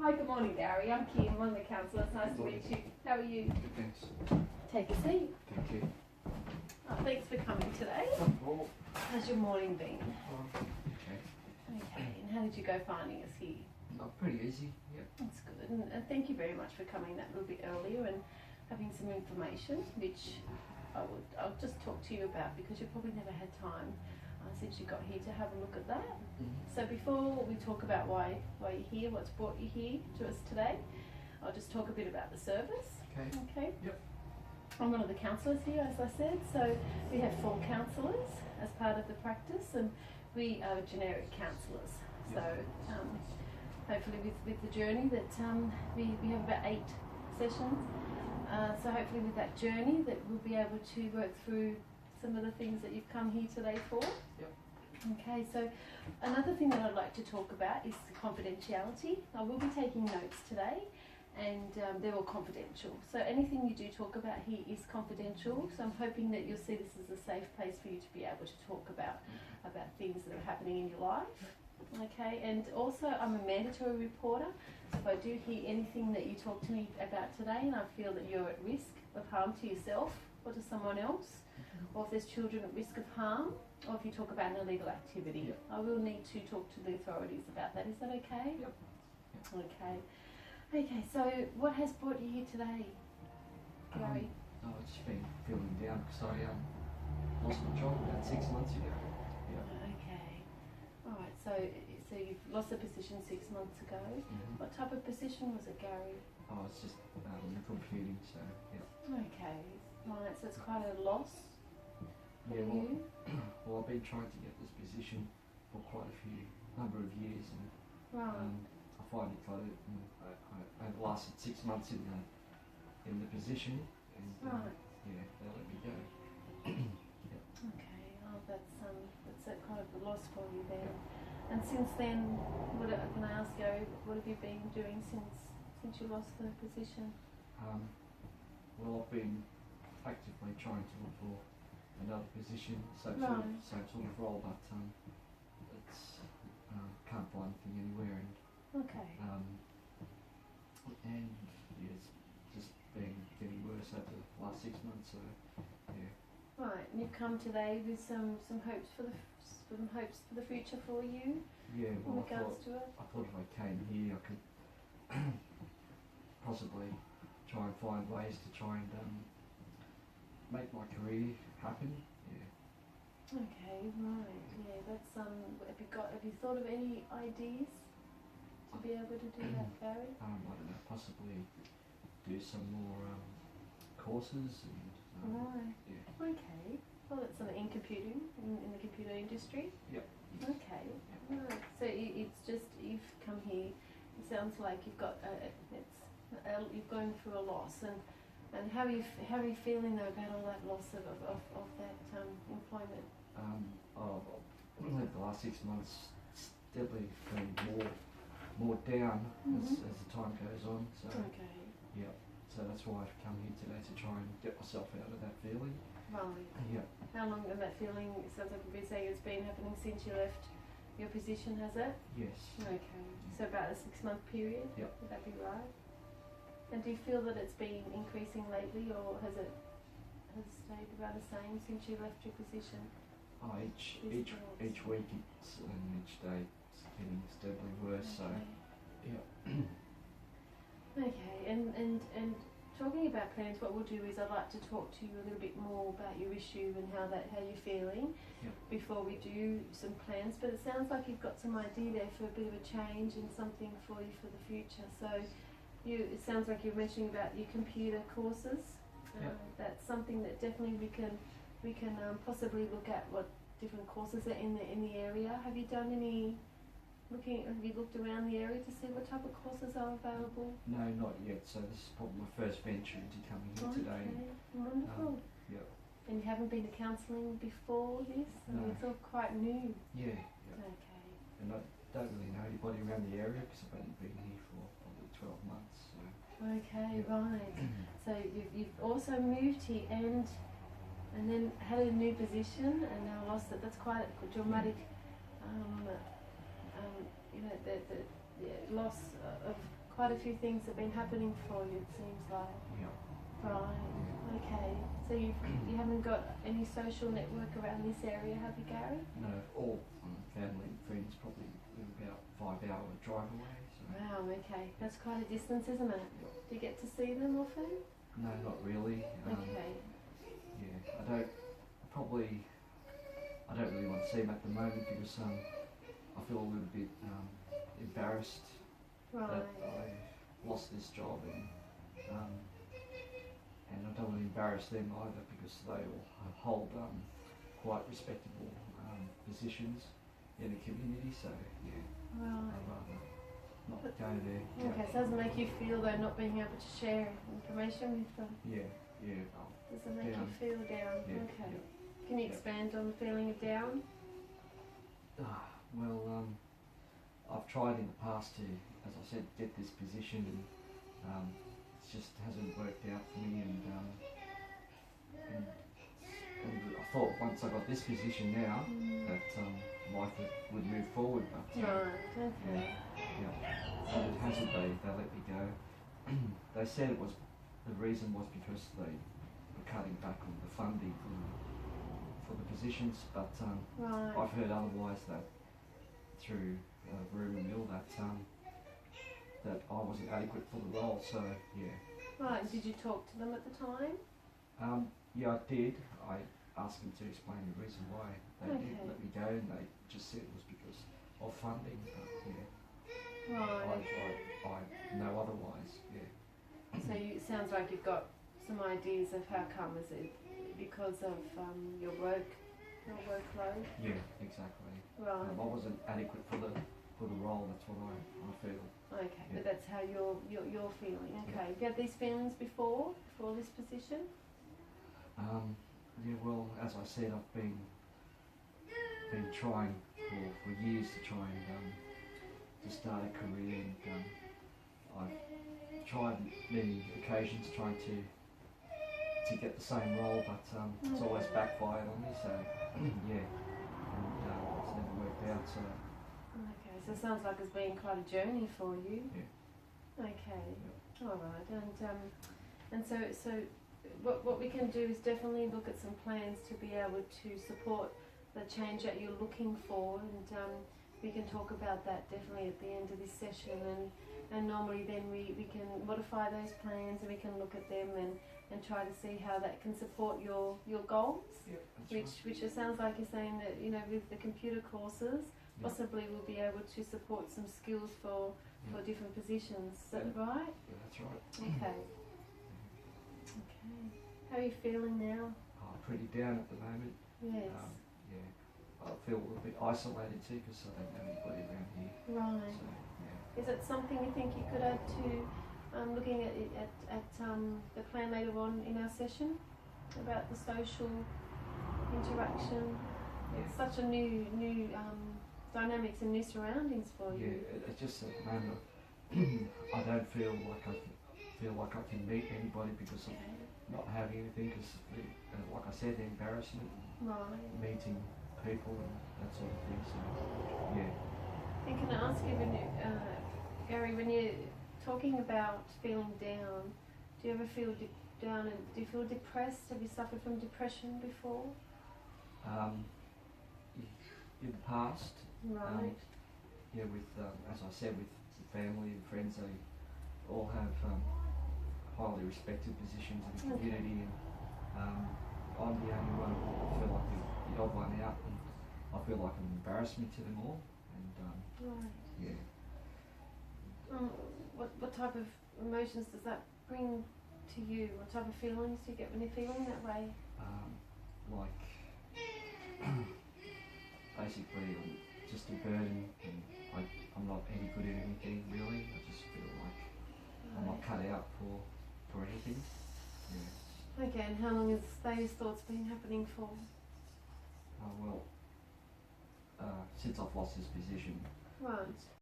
Hi, good morning, Gary. I'm Kim, one of the counsellors. Nice to meet you. How are you? Good, thanks. Take a seat. Thank you. Thanks for coming today. Oh, How's your morning been? okay. Okay, and how did you go finding us here? Not pretty easy, yep. That's good, and thank you very much for coming that little bit earlier and having some information, which I'll just talk to you about because you probably never had time since you got here to have a look at that. So before we talk about why you're here, what's brought you here to us today, I'll just talk a bit about the service. Okay. Yep. I'm one of the counsellors here, as I said, so we have 4 counsellors as part of the practice, and we are generic counsellors. So hopefully with the journey that we have about 8 sessions, so hopefully with that journey that we'll be able to work through some of the things that you've come here today for. Yep. Okay, so another thing that I'd like to talk about is confidentiality. I will be taking notes today, and they're all confidential. So anything you do talk about here is confidential. So I'm hoping that you'll see this as a safe place for you to be able to talk about things that are happening in your life. Okay, and also I'm a mandatory reporter. So if I do hear anything that you talk to me about today and I feel that you're at risk of harm to yourself or to someone else, or if there's children at risk of harm, or if you talk about an illegal activity, I will need to talk to the authorities about that. Is that okay? Yep. Okay. Okay, so what has brought you here today, Gary? I've just been feeling down because I lost my job about 6 months ago. Yep. Okay. Alright, so you've lost a position 6 months ago. What type of position was it, Gary? Oh, it's just computing, so yeah. Okay. Right, so it's quite a loss for you. Well, I've been trying to get this position for quite a number of years, and I finally got it. And I've lasted 6 months in the position, and yeah, they let me go. Okay, oh, that's a kind of a loss for you then. And since then, can I ask, Gary, what have you been doing since you lost the position? Well, I've been actively trying to look for another position, same sort of role, but it's can't find anything anywhere, and and yeah, it's just been getting worse over the last 6 months. So yeah. Right, and you've come today with some hopes for the future for you. Yeah, well, in regards to it. I thought if I came here, I could possibly try and find ways to try and make my career happen. Yeah. Okay, right. Yeah, that's have you thought of any ideas to be able to do that, Gary? I don't know, possibly do some more courses and right. Yeah. Okay. Well, that's something in computing, in the computer industry. Yep. Okay. Right. So it's just you've come here. It sounds like you've got you've gone through a loss, and how are you feeling though about all that loss of that employment? The last 6 months, it's definitely been more down as the time goes on. So yeah, so that's why I've come here today, to try and get myself out of that feeling. Right. Yeah. How long has that feeling? It sounds like you've been saying it's been happening since you left your position, has it? Yes. Okay. So about a 6-month period? Yep. Would that be right? And do you feel that it's been increasing lately, or has it stayed about the same since you left your position? Oh, each week and each day it's getting steadily worse. So yeah. Okay. And talking about plans, what we'll do is I'd like to talk to you a little bit more about your issue and how you're feeling before we do some plans. But it sounds like you've got some idea there for a bit of a change and something for you for the future. So it sounds like you're mentioning about your computer courses. That's something that definitely we can possibly look at what different courses are in the area. Have you done any looking? Have you looked around the area to see what type of courses are available? No, not yet. So this is probably my first venture into coming here today. Wonderful. Yeah. And you haven't been to counselling before this? No. It's all quite new. Yeah. Okay. And I don't really know anybody around the area because I've only been here for probably 12 months. So. Okay, right. So you've also moved here and then had a new position and now lost it. That's quite a dramatic, the loss of quite a few things have been happening for you, it seems like. Yeah. Right, okay. So you haven't got any social network around this area, have you, Gary? No, all family and friends probably live about 5 hour drive away. So. Wow, okay. That's quite a distance, isn't it? Yep. Do you get to see them often? No, not really. Okay. Yeah, I don't really want to see them at the moment because I feel a little bit embarrassed Right. that I lost this job and I don't want to embarrass them either because they all hold quite respectable positions in the community. So yeah, Right. I'd rather not go there. Okay, so does it make you feel though not being able to share information with them? Yeah. Does it make Down. you feel down? Yeah, Okay. yeah. Can you expand on the feeling of down? Well, I've tried in the past to, as I said, get this position and it just hasn't worked out for me and I thought once I got this position now that life would move forward, but Right, okay. but it hasn't. They let me go. They said the reason was because they were cutting back on the funding for the positions, but Right. I've heard otherwise that through rumour mill that I wasn't adequate for the role. So yeah. Right, and did you talk to them at the time? Yeah, I did. I asked them to explain the reason why they did Okay. let me go, and they just said it was because of funding. But yeah, Right. I know otherwise. Yeah. So it sounds like you've got some ideas of how come. Is it because of your workload? Yeah, exactly. Right. I wasn't adequate for the role. That's what I feel. Okay, Yeah. but that's how you're feeling. Okay. Have you had these feelings before this position? Yeah. Well, as I said, I've been trying for years to try and to start a career, and I've tried many occasions trying to get the same role, but it's always backfired on me. So yeah, and it's never worked out. So Okay, so it sounds like it's been quite a journey for you. Yeah. Okay. All right, and so what we can do is definitely look at some plans to be able to support the change that you're looking for, and we can talk about that definitely at the end of this session, and normally then we can modify those plans and we can look at them and try to see how that can support your goals, which it sounds like you're saying that, you know, with the computer courses, possibly we'll be able to support some skills for different positions. Is that right? Yeah, that's right. Okay. Okay. How are you feeling now? Pretty down at the moment. Yes. Yeah, I feel a little bit isolated too because I don't know anybody around here. Right. So yeah. Is it something you think you could add to looking at the plan later on in our session about the social interaction? It's such a new dynamics and new surroundings for you. Yeah, it's just at the moment I don't feel like I can meet anybody because of not having anything. Because, like I said, the embarrassment, meeting people and that sort of thing. So yeah. And can I ask you, Gary, when you're talking about feeling down, do you ever feel down and do you feel depressed? Have you suffered from depression before? In the past, Right. yeah, with as I said, with family and friends, they all have highly respected positions in the community, and I'm the only one who feel like the odd one out, and I feel like an embarrassment to them all. And Right. yeah. What type of emotions does that bring to you? What type of feelings do you get when you're feeling that way? Like basically I'm just a burden, and I'm not any good at anything really. I just feel like I'm not cut out for anything. Yeah. Okay, and how long has those thoughts been happening for? Well, since I've lost this position, Right. it's